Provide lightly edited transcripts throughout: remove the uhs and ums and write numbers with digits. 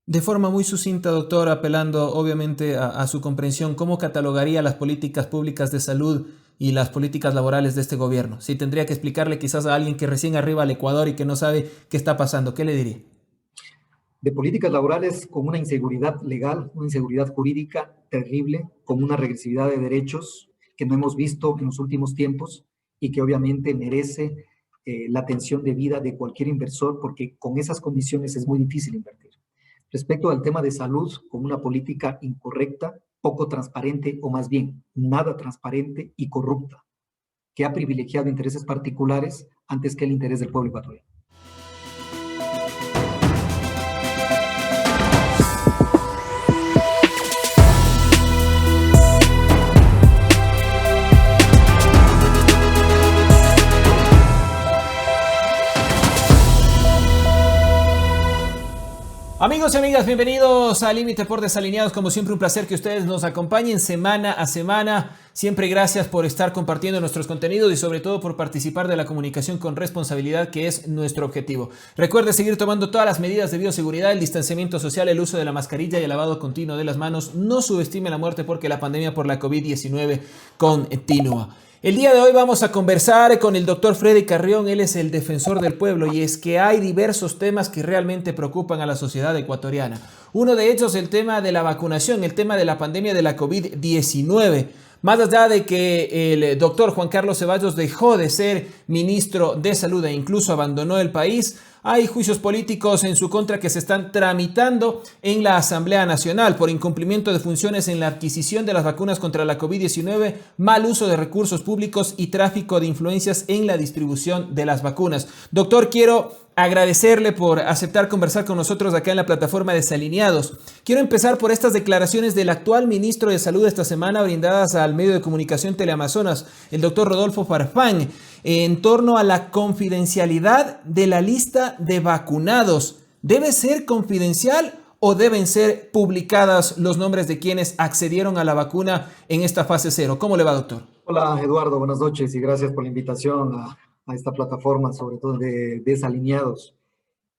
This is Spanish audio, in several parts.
De forma muy sucinta, doctor, apelando obviamente a su comprensión, ¿cómo catalogaría las políticas públicas de salud y las políticas laborales de este gobierno? Si tendría que explicarle quizás a alguien que recién arriba al Ecuador y que no sabe qué está pasando, ¿qué le diría? De políticas laborales con una inseguridad legal, una inseguridad jurídica terrible, con una regresividad de derechos que no hemos visto en los últimos tiempos y que obviamente merece la atención debida de cualquier inversor, porque con esas condiciones es muy difícil invertir. Respecto al tema de salud, con una política incorrecta, poco transparente o más bien nada transparente y corrupta, que ha privilegiado intereses particulares antes que el interés del pueblo ecuatoriano. Amigos y amigas, bienvenidos a Límite por Desalineados. Como siempre, un placer que ustedes nos acompañen semana a semana. Siempre gracias por estar compartiendo nuestros contenidos y sobre todo por participar de la comunicación con responsabilidad, que es nuestro objetivo. Recuerde seguir tomando todas las medidas de bioseguridad, el distanciamiento social, el uso de la mascarilla y el lavado continuo de las manos. No subestime la muerte porque la pandemia por la COVID-19 continúa. El día de hoy vamos a conversar con el doctor Freddy Carrión. Él es el defensor del pueblo y es que hay diversos temas que realmente preocupan a la sociedad ecuatoriana. Uno de ellos es el tema de la vacunación, el tema de la pandemia de la COVID-19. Más allá de que el doctor Juan Carlos Ceballos dejó de ser ministro de Salud e incluso abandonó el país, hay juicios políticos en su contra que se están tramitando en la Asamblea Nacional por incumplimiento de funciones en la adquisición de las vacunas contra la COVID-19, mal uso de recursos públicos y tráfico de influencias en la distribución de las vacunas. Doctor, quiero agradecerle por aceptar conversar con nosotros acá en la plataforma Desalineados. Quiero empezar por estas declaraciones del actual ministro de Salud esta semana brindadas al medio de comunicación Teleamazonas, el doctor Rodolfo Farfán, en torno a la confidencialidad de la lista de vacunados. ¿Debe ser confidencial o deben ser publicadas los nombres de quienes accedieron a la vacuna en esta fase cero? ¿Cómo le va, doctor? Hola Eduardo, buenas noches y gracias por la invitación a esta plataforma, sobre todo de Desalineados.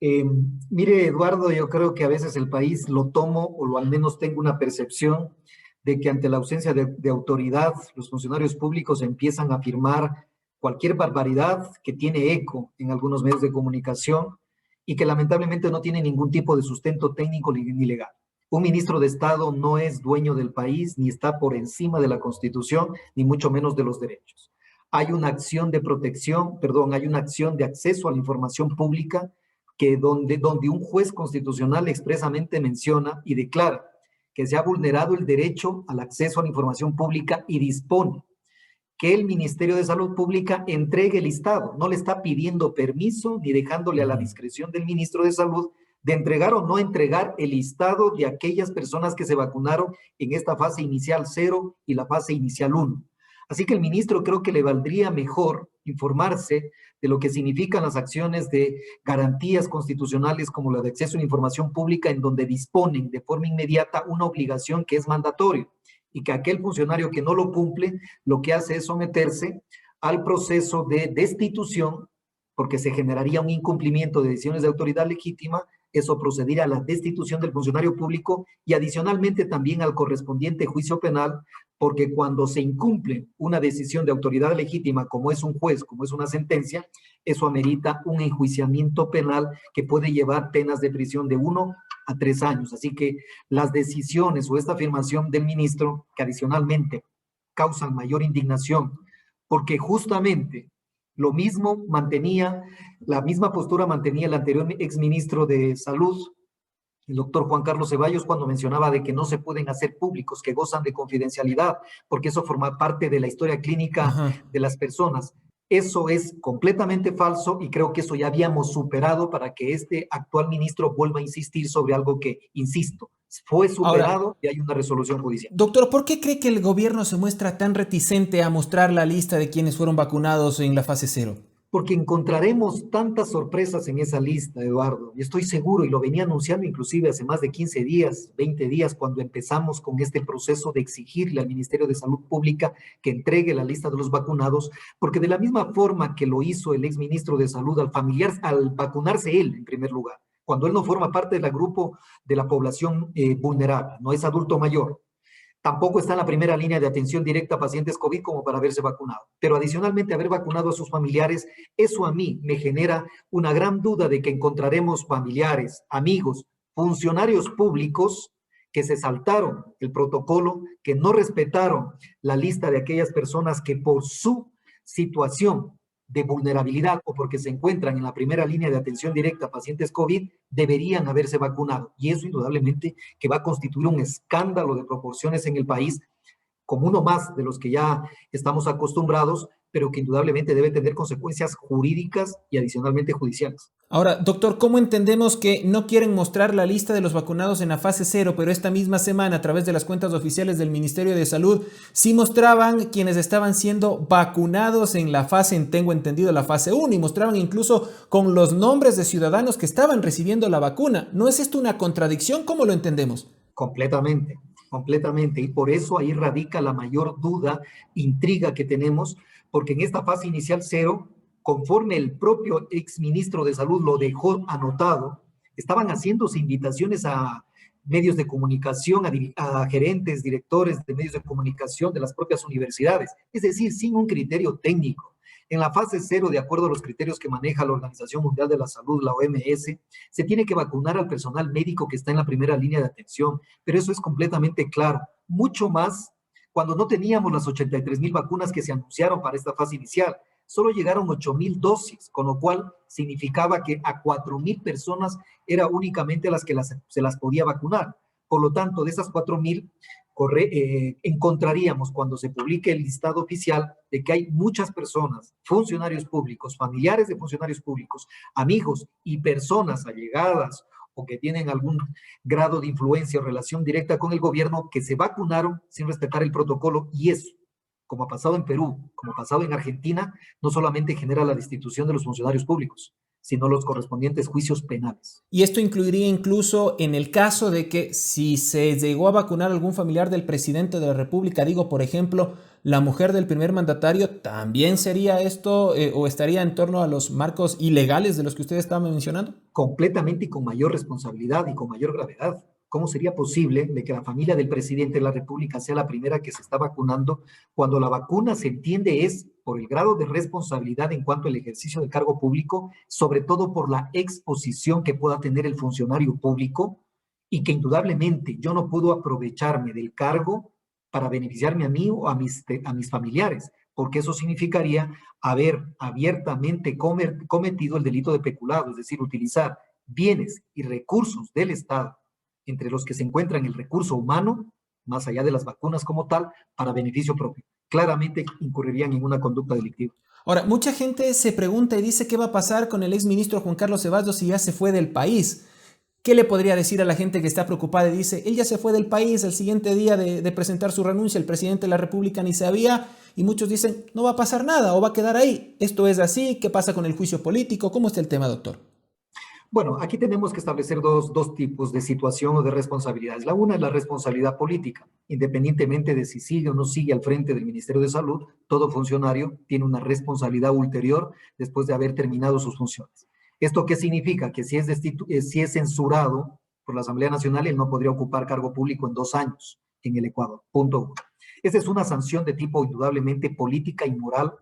Eh, Mire Eduardo, yo creo que a veces el país lo tomo, o lo al menos tengo una percepción de que ante la ausencia de autoridad, los funcionarios públicos empiezan a afirmar cualquier barbaridad que tiene eco en algunos medios de comunicación y que lamentablemente no tiene ningún tipo de sustento técnico ni legal. Un ministro de Estado no es dueño del país, ni está por encima de la Constitución, ni mucho menos de los derechos. Hay una acción de protección, perdón, hay una acción de acceso a la información pública que donde un juez constitucional expresamente menciona y declara que se ha vulnerado el derecho al acceso a la información pública y dispone que el Ministerio de Salud Pública entregue el listado. No le está pidiendo permiso ni dejándole a la discreción del ministro de Salud de entregar o no entregar el listado de aquellas personas que se vacunaron en esta fase inicial 0 y la fase inicial 1. Así que el ministro creo que le valdría mejor informarse de lo que significan las acciones de garantías constitucionales como la de acceso a la información pública, en donde disponen de forma inmediata una obligación que es mandatoria y que aquel funcionario que no lo cumple, lo que hace es someterse al proceso de destitución, porque se generaría un incumplimiento de decisiones de autoridad legítima. Eso procedería a la destitución del funcionario público y adicionalmente también al correspondiente juicio penal, porque cuando se incumple una decisión de autoridad legítima, como es un juez, como es una sentencia, eso amerita un enjuiciamiento penal que puede llevar penas de prisión de 1 a 3 años. Así que las decisiones o esta afirmación del ministro, que adicionalmente causan mayor indignación, porque justamente lo mismo mantenía, la misma postura mantenía el anterior exministro de Salud, el doctor Juan Carlos Ceballos, cuando mencionaba de que no se pueden hacer públicos, que gozan de confidencialidad, porque eso forma parte de la historia clínica Ajá. de las personas. Eso es completamente falso y creo que eso ya habíamos superado para que este actual ministro vuelva a insistir sobre algo que, insisto, fue Ahora, superado y hay una resolución judicial. doctor, ¿por qué cree que el gobierno se muestra tan reticente a mostrar la lista de quienes fueron vacunados en la fase cero? Porque encontraremos tantas sorpresas en esa lista, Eduardo. Y estoy seguro, y lo venía anunciando inclusive hace más de 15 días, 20 días, cuando empezamos con este proceso de exigirle al Ministerio de Salud Pública que entregue la lista de los vacunados, porque de la misma forma que lo hizo el exministro de Salud al vacunarse él, en primer lugar, cuando él no forma parte del grupo de la población vulnerable, no es adulto mayor. Tampoco está en la primera línea de atención directa a pacientes COVID como para haberse vacunado. Pero adicionalmente haber vacunado a sus familiares, eso a mí me genera una gran duda de que encontraremos familiares, amigos, funcionarios públicos que se saltaron el protocolo, que no respetaron la lista de aquellas personas que por su situación de vulnerabilidad o porque se encuentran en la primera línea de atención directa a pacientes COVID, deberían haberse vacunado. Y eso indudablemente que va a constituir un escándalo de proporciones en el país, como uno más de los que ya estamos acostumbrados, pero que indudablemente debe tener consecuencias jurídicas y adicionalmente judiciales. Ahora, doctor, ¿cómo entendemos que no quieren mostrar la lista de los vacunados en la fase 0, pero esta misma semana a través de las cuentas oficiales del Ministerio de Salud sí mostraban quienes estaban siendo vacunados en la fase, tengo entendido, la fase 1 y mostraban incluso con los nombres de ciudadanos que estaban recibiendo la vacuna? ¿No es esto una contradicción? ¿Cómo lo entendemos? Completamente, completamente. Y por eso ahí radica la mayor duda, intriga que tenemos, porque en esta fase inicial 0, conforme el propio exministro de Salud lo dejó anotado, estaban haciéndose invitaciones a medios de comunicación, a gerentes, directores de medios de comunicación de las propias universidades, es decir, sin un criterio técnico. En la fase 0, de acuerdo a los criterios que maneja la Organización Mundial de la Salud, la OMS, se tiene que vacunar al personal médico que está en la primera línea de atención, pero eso es completamente claro. Mucho más cuando no teníamos las 83,000 vacunas que se anunciaron para esta fase inicial. Solo llegaron 8,000 dosis, con lo cual significaba que a 4,000 personas era únicamente las que se las podía vacunar. Por lo tanto, de esas 4,000, encontraríamos cuando se publique el listado oficial de que hay muchas personas, funcionarios públicos, familiares de funcionarios públicos, amigos y personas allegadas o que tienen algún grado de influencia o relación directa con el gobierno que se vacunaron sin respetar el protocolo, y eso, como ha pasado en Perú, como ha pasado en Argentina, no solamente genera la destitución de los funcionarios públicos, sino los correspondientes juicios penales. Y esto incluiría incluso en el caso de que si se llegó a vacunar algún familiar del presidente de la República, digo, por ejemplo, la mujer del primer mandatario, ¿también sería esto o estaría en torno a los marcos ilegales de los que usted estaba mencionando? Completamente y con mayor responsabilidad y con mayor gravedad. ¿Cómo sería posible de que la familia del presidente de la República sea la primera que se está vacunando cuando la vacuna se entiende es por el grado de responsabilidad en cuanto al ejercicio del cargo público, sobre todo por la exposición que pueda tener el funcionario público y que indudablemente yo no puedo aprovecharme del cargo para beneficiarme a mí o a mis familiares, porque eso significaría haber abiertamente cometido el delito de peculado, es decir, utilizar bienes y recursos del Estado, entre los que se encuentran el recurso humano, más allá de las vacunas como tal, para beneficio propio. Claramente incurrirían en una conducta delictiva. Ahora, mucha gente se pregunta y dice qué va a pasar con el exministro Juan Carlos Ceballos si ya se fue del país. ¿Qué le podría decir a la gente que está preocupada y dice, él ya se fue del país, el siguiente día de presentar su renuncia, el presidente de la República ni sabía, y muchos dicen, no va a pasar nada o va a quedar ahí? ¿Esto es así? ¿Qué pasa con el juicio político? ¿Cómo está el tema, doctor? Bueno, aquí tenemos que establecer dos tipos de situación o de responsabilidades. La una es la responsabilidad política. Independientemente de si sigue o no sigue al frente del Ministerio de Salud, todo funcionario tiene una responsabilidad ulterior después de haber terminado sus funciones. ¿Esto qué significa? Que si es censurado por la Asamblea Nacional, él no podría ocupar cargo público en 2 años en el Ecuador. Punto uno. Esa es una sanción de tipo indudablemente política y moral,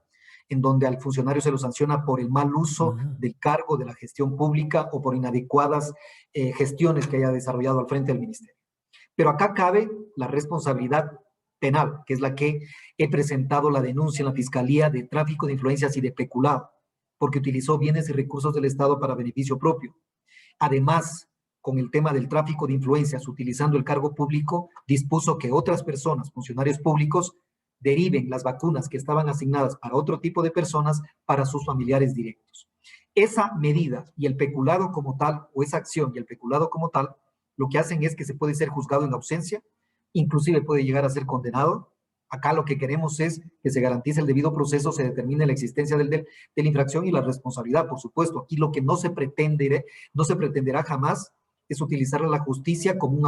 en donde al funcionario se lo sanciona por el mal uso del cargo de la gestión pública o por inadecuadas gestiones que haya desarrollado al frente del ministerio. Pero acá cabe la responsabilidad penal, que es la que he presentado la denuncia en la Fiscalía de tráfico de influencias y de peculado, porque utilizó bienes y recursos del Estado para beneficio propio. Además, con el tema del tráfico de influencias, utilizando el cargo público, dispuso que otras personas, funcionarios públicos, deriven las vacunas que estaban asignadas para otro tipo de personas para sus familiares directos. Esa medida y el peculado como tal, o esa acción y el peculado como tal, lo que hacen es que se puede ser juzgado en ausencia, inclusive puede llegar a ser condenado. Acá lo que queremos es que se garantice el debido proceso, se determine la existencia de la infracción y la responsabilidad, por supuesto. Aquí lo que no se pretenderá jamás es utilizar a la justicia como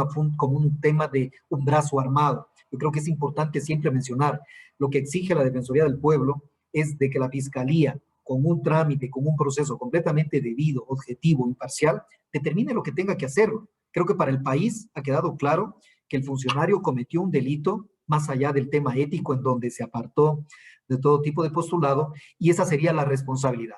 un tema de un brazo armado. Yo creo que es importante siempre mencionar, lo que exige la Defensoría del Pueblo es de que la Fiscalía con un trámite, con un proceso completamente debido, objetivo, imparcial, determine lo que tenga que hacerlo. Creo que para el país ha quedado claro que el funcionario cometió un delito más allá del tema ético en donde se apartó de todo tipo de postulado y esa sería la responsabilidad.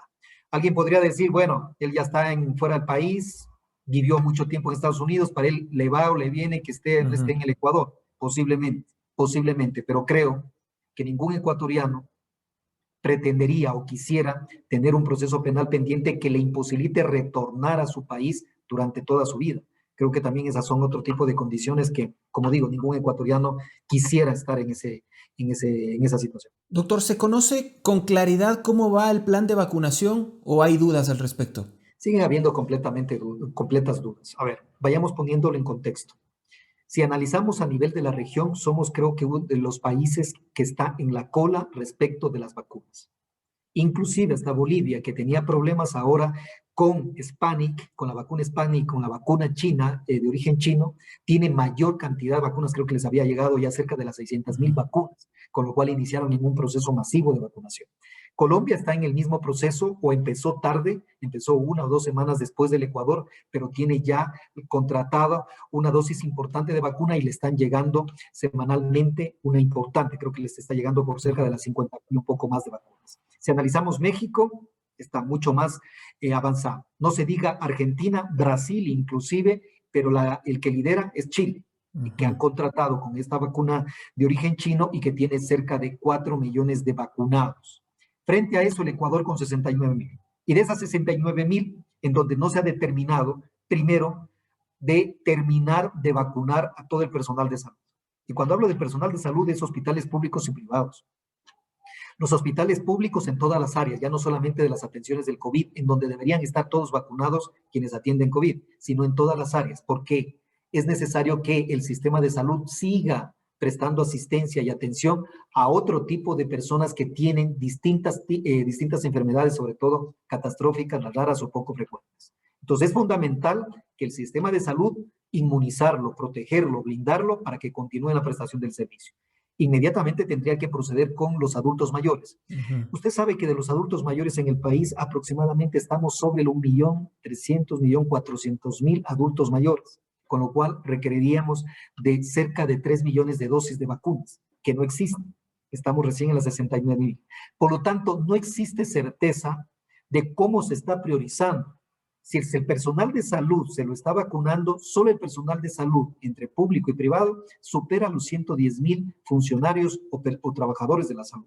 Alguien podría decir, bueno, él ya está fuera del país, vivió mucho tiempo en Estados Unidos, para él le va o le viene que esté en el Ecuador, posiblemente, pero creo que ningún ecuatoriano pretendería o quisiera tener un proceso penal pendiente que le imposibilite retornar a su país durante toda su vida. Creo que también esas son otro tipo de condiciones que, como digo, ningún ecuatoriano quisiera estar en esa situación. Doctor, ¿se conoce con claridad cómo va el plan de vacunación o hay dudas al respecto? Siguen habiendo completas dudas. A ver, vayamos poniéndolo en contexto. Si analizamos a nivel de la región, somos creo que uno de los países que está en la cola respecto de las vacunas. Inclusive hasta Bolivia, que tenía problemas ahora con Sputnik, con la vacuna Sputnik, con la vacuna china, de origen chino, tiene mayor cantidad de vacunas, creo que les había llegado ya cerca de las 600,000 vacunas, con lo cual iniciaron en un proceso masivo de vacunación. Colombia está en el mismo proceso o empezó tarde, empezó 1 o 2 semanas después del Ecuador, pero tiene ya contratada una dosis importante de vacuna y le están llegando semanalmente una importante, creo que les está llegando por cerca de las 50 y un poco más de vacunas. Si analizamos México, está mucho más avanzado. No se diga Argentina, Brasil inclusive, pero el que lidera es Chile, que han contratado con esta vacuna de origen chino y que tiene cerca de 4 millones de vacunados. Frente a eso, el Ecuador con 69,000. Y de esas 69,000, en donde no se ha determinado, primero, de terminar de vacunar a todo el personal de salud. Y cuando hablo de personal de salud, es hospitales públicos y privados. Los hospitales públicos en todas las áreas, ya no solamente de las atenciones del COVID, en donde deberían estar todos vacunados quienes atienden COVID, sino en todas las áreas. ¿Por qué? Es necesario que el sistema de salud siga prestando asistencia y atención a otro tipo de personas que tienen distintas enfermedades, sobre todo catastróficas, raras o poco frecuentes. Entonces es fundamental que el sistema de salud inmunizarlo, protegerlo, blindarlo para que continúe la prestación del servicio. Inmediatamente tendría que proceder con los adultos mayores. Usted sabe que de los adultos mayores en el país aproximadamente estamos sobre el 1.300.000, 1.400.000 adultos mayores, con lo cual requeriríamos de cerca de 3 millones de dosis de vacunas, que no existen. Estamos recién en las 69,000. Por lo tanto, no existe certeza de cómo se está priorizando. Si el personal de salud se lo está vacunando, solo el personal de salud, entre público y privado, supera los 110,000 funcionarios o trabajadores de la salud.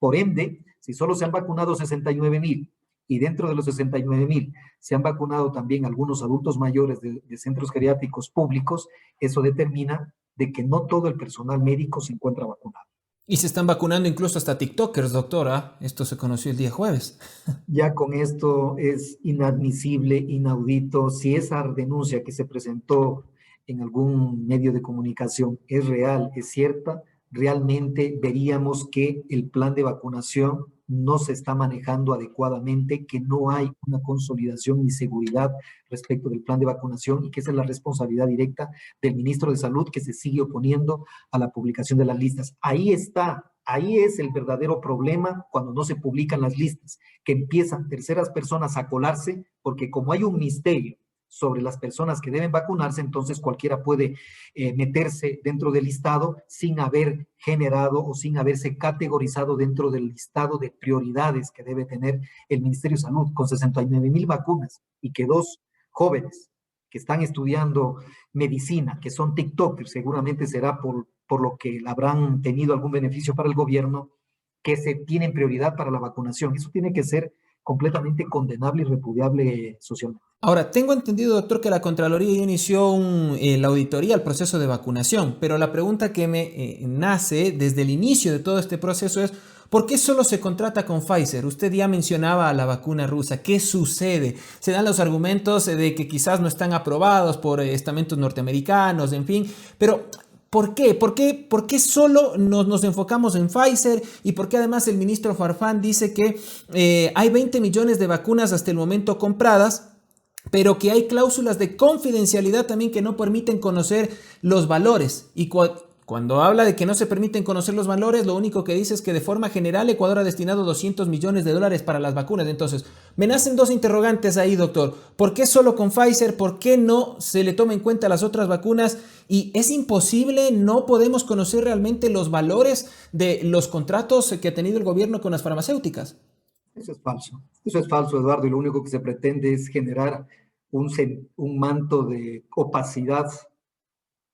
Por ende, si solo se han vacunado 69,000 y dentro de los 69,000 se han vacunado también algunos adultos mayores de centros geriátricos públicos, eso determina de que no todo el personal médico se encuentra vacunado. Y se están vacunando incluso hasta TikTokers, doctora. Esto se conoció el día jueves. Ya con esto es inadmisible, inaudito. Si esa denuncia que se presentó en algún medio de comunicación es real, es cierta, realmente veríamos que el plan de vacunación no se está manejando adecuadamente, que no hay una consolidación ni seguridad respecto del plan de vacunación y que esa es la responsabilidad directa del ministro de Salud que se sigue oponiendo a la publicación de las listas. Ahí está, ahí es el verdadero problema cuando no se publican las listas, que empiezan terceras personas a colarse porque como hay un misterio sobre las personas que deben vacunarse, entonces cualquiera puede meterse dentro del listado sin haber generado o sin haberse categorizado dentro del listado de prioridades que debe tener el Ministerio de Salud, con 69,000 vacunas y que 2 jóvenes que están estudiando medicina, que son TikTokers, seguramente será por lo que habrán tenido algún beneficio para el gobierno, que se tienen prioridad para la vacunación. Eso tiene que ser completamente condenable y repudiable socialmente. Ahora, tengo entendido, doctor, que la Contraloría ya inició la auditoría al proceso de vacunación, pero la pregunta que me nace desde el inicio de todo este proceso es, ¿por qué solo se contrata con Pfizer? Usted ya mencionaba a la vacuna rusa. ¿Qué sucede? Se dan los argumentos de que quizás no están aprobados por estamentos norteamericanos, en fin, pero ¿por qué? ¿Por qué solo nos enfocamos en Pfizer? ¿Y por qué además el ministro Farfán dice que hay 20 millones de vacunas hasta el momento compradas, pero que hay cláusulas de confidencialidad también que no permiten conocer los valores? Y Cuando habla de que no se permiten conocer los valores, lo único que dice es que de forma general Ecuador ha destinado 200 millones de dólares para las vacunas. Entonces, me nacen dos interrogantes ahí, doctor. ¿Por qué solo con Pfizer? ¿Por qué no se le toma en cuenta las otras vacunas? Y es imposible, no podemos conocer realmente los valores de los contratos que ha tenido el gobierno con las farmacéuticas. Eso es falso. Eso es falso, Eduardo, y lo único que se pretende es generar un manto de opacidad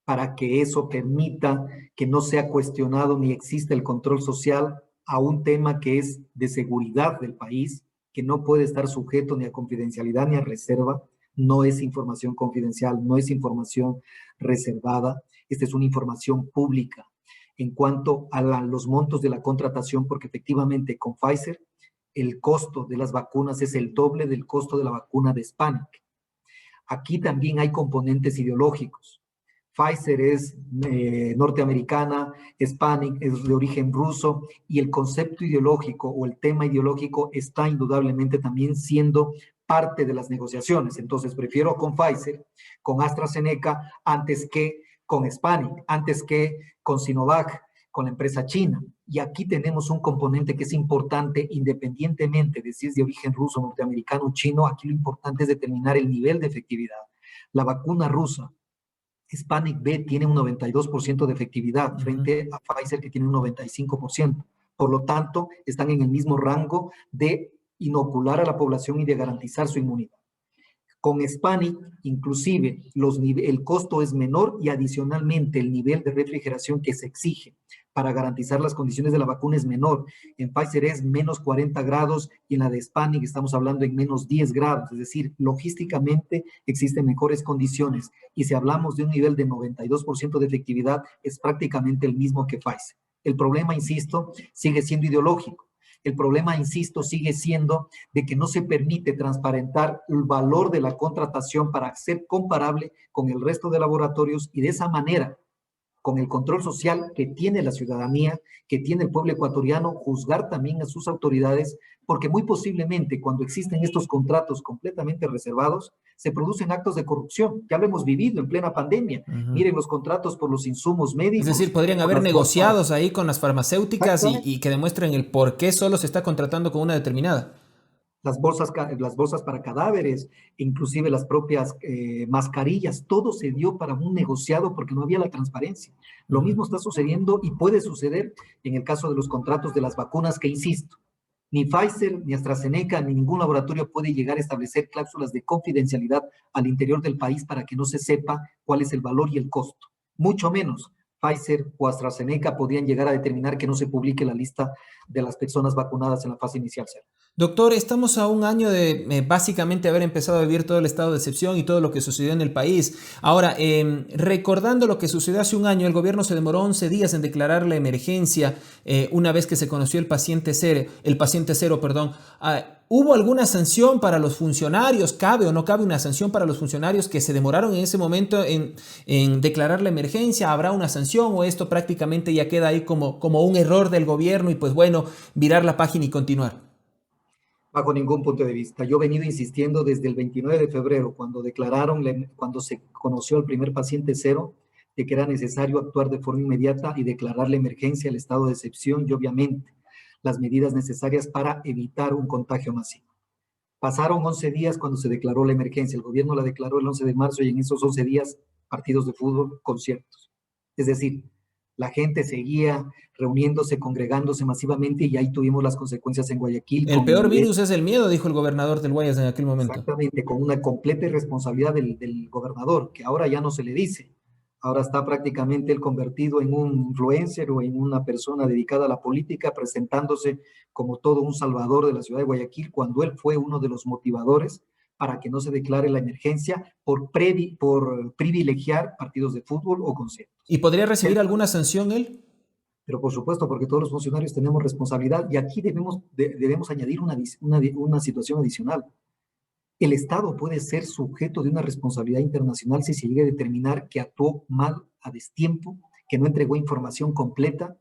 para que eso permita que no sea cuestionado ni exista el control social a un tema que es de seguridad del país, que no puede estar sujeto ni a confidencialidad ni a reserva. No es información confidencial, no es información reservada. Esta es una información pública en cuanto a los montos de la contratación, porque efectivamente con Pfizer el costo de las vacunas es el doble del costo de la vacuna de Sputnik. Aquí también hay componentes ideológicos. Pfizer es norteamericana, Sputnik es de origen ruso, y el concepto ideológico o el tema ideológico está indudablemente también siendo parte de las negociaciones. Entonces prefiero con Pfizer, con AstraZeneca, antes que con Sputnik, antes que con Sinovac, con la empresa china. Y aquí tenemos un componente que es importante, independientemente de si es de origen ruso, norteamericano o chino. Aquí lo importante es determinar el nivel de efectividad. La vacuna rusa Sputnik V tiene un 92% de efectividad frente a Pfizer, que tiene un 95%. Por lo tanto, están en el mismo rango de inocular a la población y de garantizar su inmunidad. Con Sputnik, inclusive, el costo es menor y adicionalmente el nivel de refrigeración que se exige para garantizar las condiciones de la vacuna es menor. En Pfizer es menos 40 grados y en la de Sputnik estamos hablando en menos 10 grados. Es decir, logísticamente existen mejores condiciones. Y si hablamos de un nivel de 92% de efectividad, es prácticamente el mismo que Pfizer. El problema, insisto, sigue siendo ideológico. El problema, insisto, sigue siendo de que no se permite transparentar el valor de la contratación para ser comparable con el resto de laboratorios y de esa manera, con el control social que tiene la ciudadanía, que tiene el pueblo ecuatoriano, juzgar también a sus autoridades, porque muy posiblemente cuando existen estos contratos completamente reservados, se producen actos de corrupción. Ya lo hemos vivido en plena pandemia. Miren los contratos por los insumos Es médicos. decir, podrían por haber las negociados ahí con las farmacéuticas Exactamente. y que demuestren el por qué solo se está contratando con una determinada. Las bolsas para cadáveres, inclusive las propias mascarillas, todo se dio para un negociado porque no había la transparencia. Lo mismo está sucediendo y puede suceder en el caso de los contratos de las vacunas que, insisto, ni Pfizer, ni AstraZeneca, ni ningún laboratorio puede llegar a establecer cláusulas de confidencialidad al interior del país para que no se sepa cuál es el valor y el costo. Mucho menos Pfizer o AstraZeneca podrían llegar a determinar que no se publique la lista de las personas vacunadas en la fase inicial cero. Doctor, estamos a un año de básicamente haber empezado a vivir todo el estado de excepción y todo lo que sucedió en el país. Ahora, recordando lo que sucedió hace un año, el gobierno se demoró 11 días en declarar la emergencia una vez que se conoció el paciente cero, perdón. ¿Hubo alguna sanción para los funcionarios? ¿Cabe o no cabe una sanción para los funcionarios que se demoraron en ese momento en declarar la emergencia? ¿Habrá una sanción o esto prácticamente ya queda ahí como un error del gobierno y pues bueno, virar la página y continuar? Bajo ningún punto de vista. Yo he venido insistiendo desde el 29 de febrero, cuando se conoció el primer paciente cero, de que era necesario actuar de forma inmediata y declarar la emergencia, el estado de excepción y obviamente las medidas necesarias para evitar un contagio masivo. Pasaron 11 días cuando se declaró la emergencia. El gobierno la declaró el 11 de marzo y en esos 11 días, partidos de fútbol, conciertos. Es decir, la gente seguía reuniéndose, congregándose masivamente y ahí tuvimos las consecuencias en Guayaquil El con el peor nivel, virus es el miedo, dijo el gobernador del Guayas en aquel momento. exactamente, con una completa irresponsabilidad del gobernador, que ahora ya no se le dice. Ahora está prácticamente él convertido en un influencer o en una persona dedicada a la política, presentándose como todo un salvador de la ciudad de Guayaquil, cuando él fue uno de los motivadores para que no se declare la emergencia por privilegiar partidos de fútbol o conciertos. ¿Y podría recibir Él, alguna sanción él? pero por supuesto, porque todos los funcionarios tenemos responsabilidad y aquí debemos añadir una situación adicional. El Estado puede ser sujeto de una responsabilidad internacional si se llega a determinar que actuó mal a destiempo, que no entregó información completa,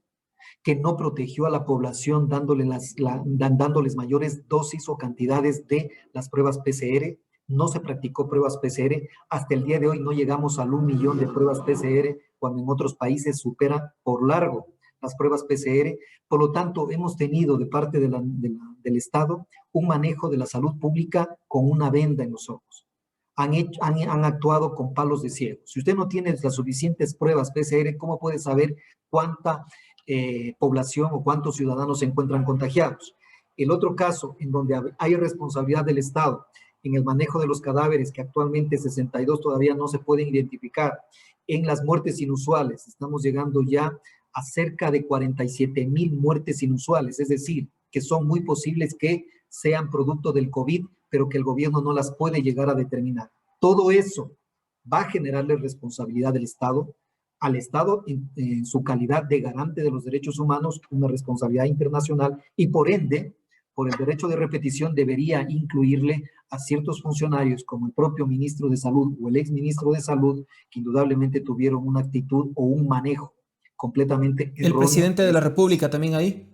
que no protegió a la población dándoles mayores dosis o cantidades de las pruebas PCR, no se practicó pruebas PCR. Hasta el día de hoy no llegamos al 1 millón de pruebas PCR, cuando en otros países supera por largo las pruebas PCR. Por lo tanto, hemos tenido de parte del Estado un manejo de la salud pública con una venda en los ojos. Han actuado con palos de ciego. Si usted no tiene las suficientes pruebas PCR, ¿cómo puede saber cuánta población o cuántos ciudadanos se encuentran contagiados? El otro caso en donde hay responsabilidad del Estado en el manejo de los cadáveres, que actualmente 62 todavía no se pueden identificar, en las muertes inusuales, estamos llegando ya a cerca de 47,000 muertes inusuales, es decir, que son muy posibles que sean producto del COVID, pero que el gobierno no las puede llegar a determinar. Todo eso va a generarle responsabilidad del Estado, al Estado en su calidad de garante de los derechos humanos, una responsabilidad internacional, y por ende, por el derecho de repetición, debería incluirle a ciertos funcionarios como el propio ministro de Salud o el exministro de Salud, que indudablemente tuvieron una actitud o un manejo completamente ¿El erróneo. presidente de la República también ahí?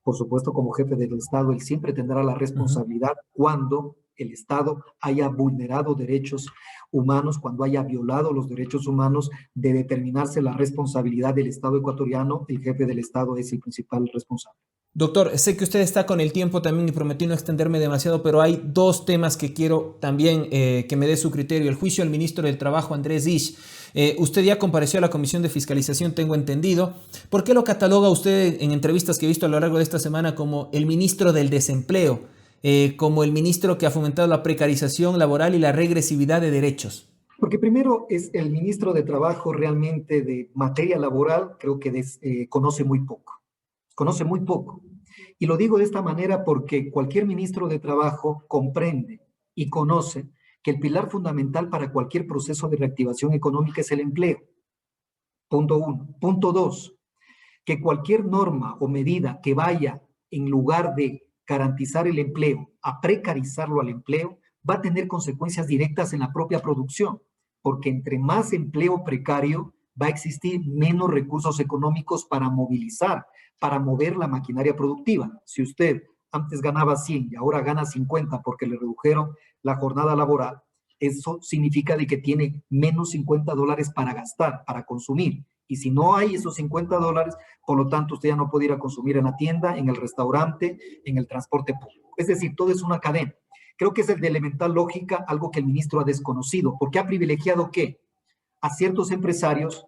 Por supuesto, como jefe del Estado, él siempre tendrá la responsabilidad cuando el Estado haya vulnerado derechos humanos, cuando haya violado los derechos humanos, de determinarse la responsabilidad del Estado ecuatoriano. El jefe del Estado es el principal responsable. Doctor, sé que usted está con el tiempo también y prometí no extenderme demasiado, pero hay dos temas que quiero también que me dé su criterio. El juicio al ministro del Trabajo, Andrés Isch. Usted ya compareció a la Comisión de Fiscalización, tengo entendido. ¿Por qué lo cataloga usted en entrevistas que he visto a lo largo de esta semana como el ministro del desempleo, como el ministro que ha fomentado la precarización laboral y la regresividad de derechos? Porque primero es el ministro de Trabajo, realmente de materia laboral, creo que conoce muy poco. Conoce muy poco. Y lo digo de esta manera porque cualquier ministro de Trabajo comprende y conoce que el pilar fundamental para cualquier proceso de reactivación económica es el empleo. Punto uno. Punto dos, que cualquier norma o medida que vaya, en lugar de garantizar el empleo, a precarizarlo al empleo, va a tener consecuencias directas en la propia producción, porque entre más empleo precario, va a existir menos recursos económicos para movilizar, para mover la maquinaria productiva. Si usted antes ganaba 100 y ahora gana 50 porque le redujeron la jornada laboral, eso significa de que tiene menos $50 para gastar, para consumir. Y si no hay esos $50, por lo tanto, usted ya no puede ir a consumir en la tienda, en el restaurante, en el transporte público. Es decir, todo es una cadena. Creo que es de elemental lógica, algo que el ministro ha desconocido, porque ha privilegiado ¿qué? A ciertos empresarios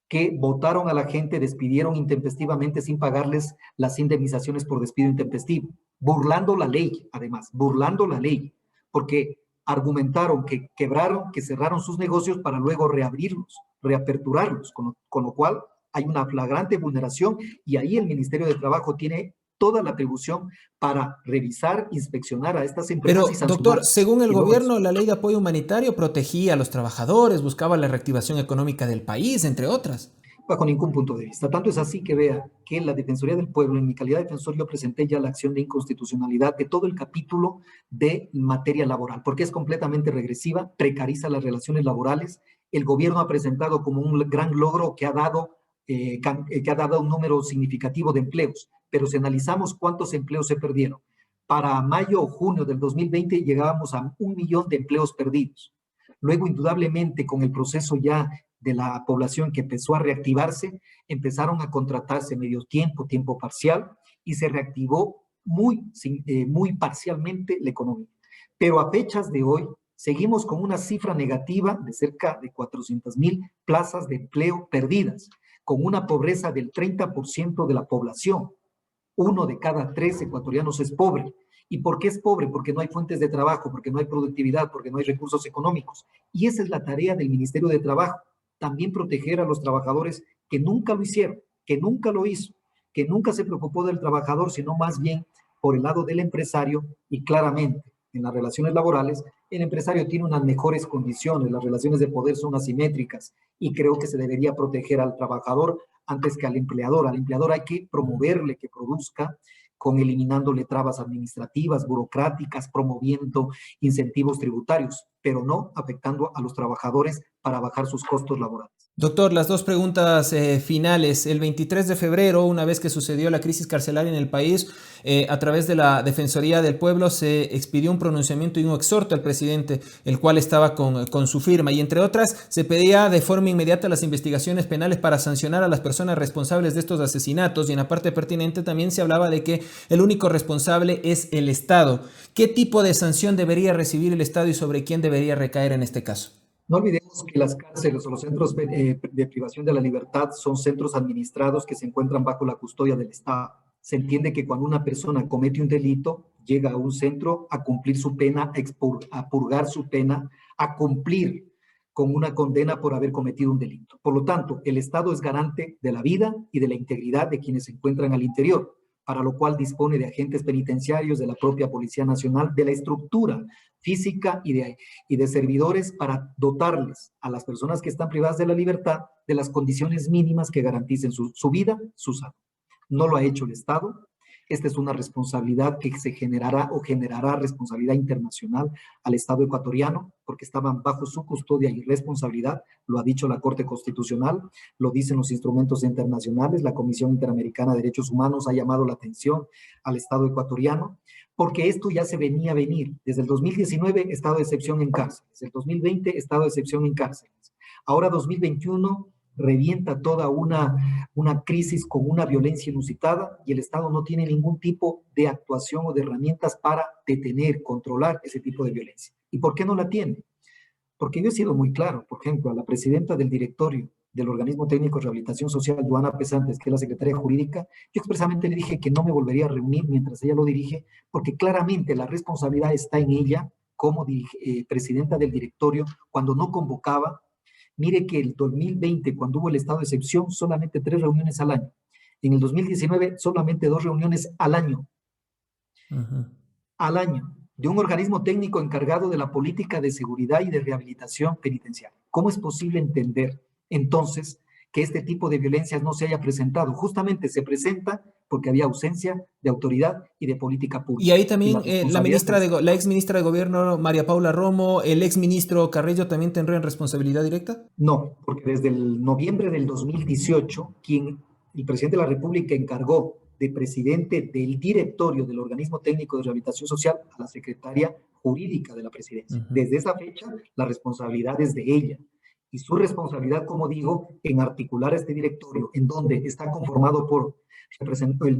que votaron a la gente, despidieron intempestivamente sin pagarles las indemnizaciones por despido intempestivo, burlando la ley, además, burlando la ley, porque argumentaron que quebraron, que cerraron sus negocios para luego reabrirlos, reaperturarlos, con lo cual hay una flagrante vulneración, y ahí el Ministerio de Trabajo tiene toda la atribución para revisar, inspeccionar a estas empresas y Pero, sancionar. doctor, según el Y no gobierno, la ley de apoyo humanitario protegía a los trabajadores, buscaba la reactivación económica del país, entre otras. bajo ningún punto de vista. Tanto es así que vea que la Defensoría del Pueblo, en mi calidad de defensor, yo presenté ya la acción de inconstitucionalidad de todo el capítulo de materia laboral, porque es completamente regresiva, precariza las relaciones laborales. El gobierno ha presentado como un gran logro que ha dado un número significativo de empleos, pero si analizamos cuántos empleos se perdieron, para mayo o junio del 2020 llegábamos a 1 millón de empleos perdidos. Luego, indudablemente, con el proceso ya de la población que empezó a reactivarse, empezaron a contratarse medio tiempo, tiempo parcial, y se reactivó muy parcialmente la economía. Pero a fechas de hoy, seguimos con una cifra negativa de cerca de 400,000 plazas de empleo perdidas, con una pobreza del 30% de la población. 1 de cada 3 ecuatorianos es pobre. ¿Y por qué es pobre? Porque no hay fuentes de trabajo, porque no hay productividad, porque no hay recursos económicos. Y esa es la tarea del Ministerio de Trabajo, también proteger a los trabajadores que nunca lo hicieron, que nunca lo hizo, que nunca se preocupó del trabajador, sino más bien por el lado del empresario. Y claramente, en las relaciones laborales, el empresario tiene unas mejores condiciones, las relaciones de poder son asimétricas, y creo que se debería proteger al trabajador antes que al empleador. Al empleador hay que promoverle que produzca, con eliminándole trabas administrativas, burocráticas, promoviendo incentivos tributarios, pero no afectando a los trabajadores para bajar sus costos laborales. Doctor, las dos preguntas finales. El 23 de febrero, una vez que sucedió la crisis carcelaria en el país, a través de la Defensoría del Pueblo se expidió un pronunciamiento y un exhorto al presidente, el cual estaba con su firma. Y entre otras, se pedía de forma inmediata las investigaciones penales para sancionar a las personas responsables de estos asesinatos. Y en la parte pertinente también se hablaba de que el único responsable es el Estado. ¿Qué tipo de sanción debería recibir el Estado y sobre quién debería recaer en este caso? No olvidemos que las cárceles o los centros de privación de la libertad son centros administrados que se encuentran bajo la custodia del Estado. Se entiende que cuando una persona comete un delito, llega a un centro a cumplir su pena, a purgar su pena, a cumplir con una condena por haber cometido un delito. Por lo tanto, el Estado es garante de la vida y de la integridad de quienes se encuentran al interior, para lo cual dispone de agentes penitenciarios, de la propia Policía Nacional, de la estructura física y de servidores para dotarles a las personas que están privadas de la libertad de las condiciones mínimas que garanticen su vida, su salud. No lo ha hecho el Estado. Esta es una responsabilidad que se generará o generará responsabilidad internacional al Estado ecuatoriano, porque estaban bajo su custodia y responsabilidad, lo ha dicho la Corte Constitucional, lo dicen los instrumentos internacionales, la Comisión Interamericana de Derechos Humanos ha llamado la atención al Estado ecuatoriano, porque esto ya se venía a venir. Desde el 2019, estado de excepción en cárceles. Desde el 2020, estado de excepción en cárceles. Ahora 2021 revienta toda una crisis con una violencia inusitada y el Estado no tiene ningún tipo de actuación o de herramientas para detener, controlar ese tipo de violencia. ¿Y por qué no la tiene? Porque yo he sido muy claro. Por ejemplo, a la presidenta del directorio del Organismo Técnico de Rehabilitación Social, Joana Pesantes, que es la secretaria jurídica, yo expresamente le dije que no me volvería a reunir mientras ella lo dirige, porque claramente la responsabilidad está en ella como presidenta del directorio cuando no convocaba. Mire que el 2020, cuando hubo el estado de excepción, solamente 3 reuniones al año. En el 2019, solamente 2 reuniones al año. Uh-huh. Al año, de un organismo técnico encargado de la política de seguridad y de rehabilitación penitenciaria. ¿Cómo es posible entender, entonces, que este tipo de violencias no se haya presentado? Justamente se presenta porque había ausencia de autoridad y de política pública. Y ahí también la ex ministra de Gobierno, María Paula Romo, el ex ministro Carrillo, ¿también tendrían responsabilidad directa? No, porque desde el noviembre del 2018, el presidente de la República encargó de presidente del directorio del Organismo Técnico de Rehabilitación Social a la secretaria jurídica de la presidencia. Uh-huh. Desde esa fecha, la responsabilidad es de ella. Y su responsabilidad, como digo, en articular este directorio, en donde está conformado por el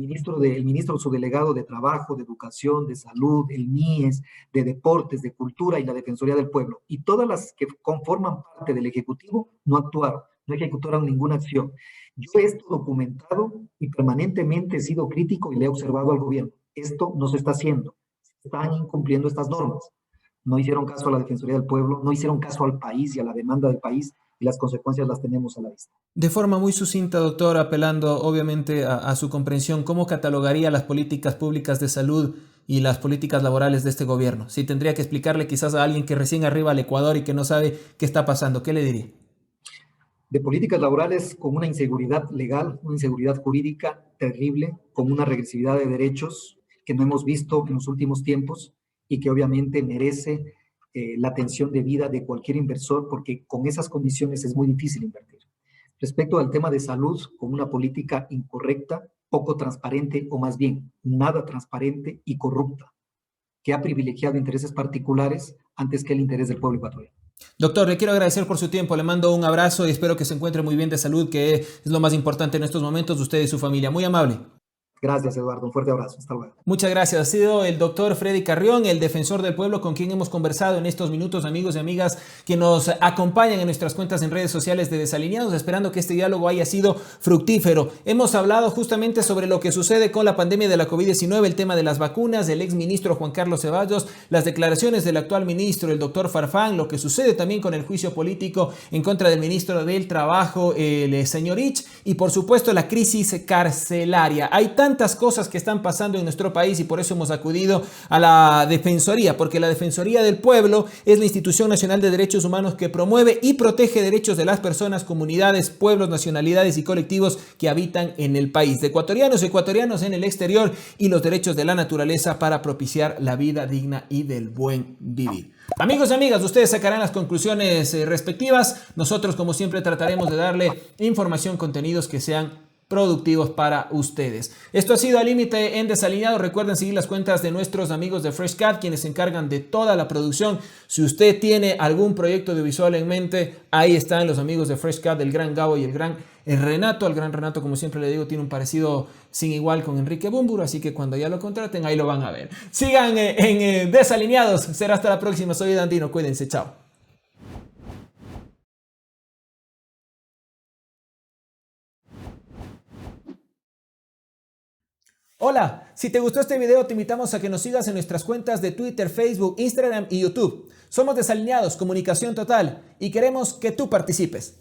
ministro subdelegado de Trabajo, de Educación, de Salud, el MIES, de Deportes, de Cultura y la Defensoría del Pueblo. Y todas las que conforman parte del Ejecutivo no actuaron, no ejecutaron ninguna acción. Yo he esto documentado y permanentemente he sido crítico y le he observado al gobierno. Esto no se está haciendo. Se están incumpliendo estas normas. No hicieron caso a la Defensoría del Pueblo, no hicieron caso al país y a la demanda del país, y las consecuencias las tenemos a la vista. De forma muy sucinta, doctor, apelando obviamente a su comprensión, ¿cómo catalogaría las políticas públicas de salud y las políticas laborales de este gobierno? Si tendría que explicarle quizás a alguien que recién arriba al Ecuador y que no sabe qué está pasando, ¿qué le diría? De políticas laborales con una inseguridad legal, una inseguridad jurídica terrible, con una regresividad de derechos que no hemos visto en los últimos tiempos y que obviamente merece la atención debida de cualquier inversor, porque con esas condiciones es muy difícil invertir. Respecto al tema de salud, con una política incorrecta, poco transparente o más bien nada transparente y corrupta, que ha privilegiado intereses particulares antes que el interés del pueblo ecuatoriano. Doctor, le quiero agradecer por su tiempo, le mando un abrazo y espero que se encuentre muy bien de salud, que es lo más importante en estos momentos, usted y su familia. Muy amable. Gracias, Eduardo. Un fuerte abrazo. Hasta luego. Muchas gracias. Ha sido el doctor Freddy Carrión, el defensor del pueblo, con quien hemos conversado en estos minutos, amigos y amigas que nos acompañan en nuestras cuentas en redes sociales de Desalineados, esperando que este diálogo haya sido fructífero. Hemos hablado justamente sobre lo que sucede con la pandemia de la COVID-19, el tema de las vacunas, del exministro Juan Carlos Ceballos, las declaraciones del actual ministro, el doctor Farfán, lo que sucede también con el juicio político en contra del ministro del Trabajo, el señor Ich, y por supuesto la crisis carcelaria. Hay tantas cosas que están pasando en nuestro país y por eso hemos acudido a la Defensoría, porque la Defensoría del Pueblo es la institución nacional de derechos humanos que promueve y protege derechos de las personas, comunidades, pueblos, nacionalidades y colectivos que habitan en el país, de ecuatorianos y ecuatorianos en el exterior, y los derechos de la naturaleza para propiciar la vida digna y del buen vivir. Amigos y amigas, ustedes sacarán las conclusiones respectivas. Nosotros, como siempre, trataremos de darle información, contenidos que sean productivos para ustedes. Esto ha sido Al Límite en Desalineado. Recuerden seguir las cuentas de nuestros amigos de FreshCat, quienes se encargan de toda la producción. Si usted tiene algún proyecto audiovisual en mente, ahí están los amigos de FreshCat, el gran Gabo y el gran Renato. El gran Renato, como siempre le digo, tiene un parecido sin igual con Enrique Bumburo, así que cuando ya lo contraten, ahí lo van a ver. Sigan en Desalineados. Será hasta la próxima. Soy Dandino. Cuídense. Chao. Hola, si te gustó este video te invitamos a que nos sigas en nuestras cuentas de Twitter, Facebook, Instagram y YouTube. Somos Desalineados, comunicación total y queremos que tú participes.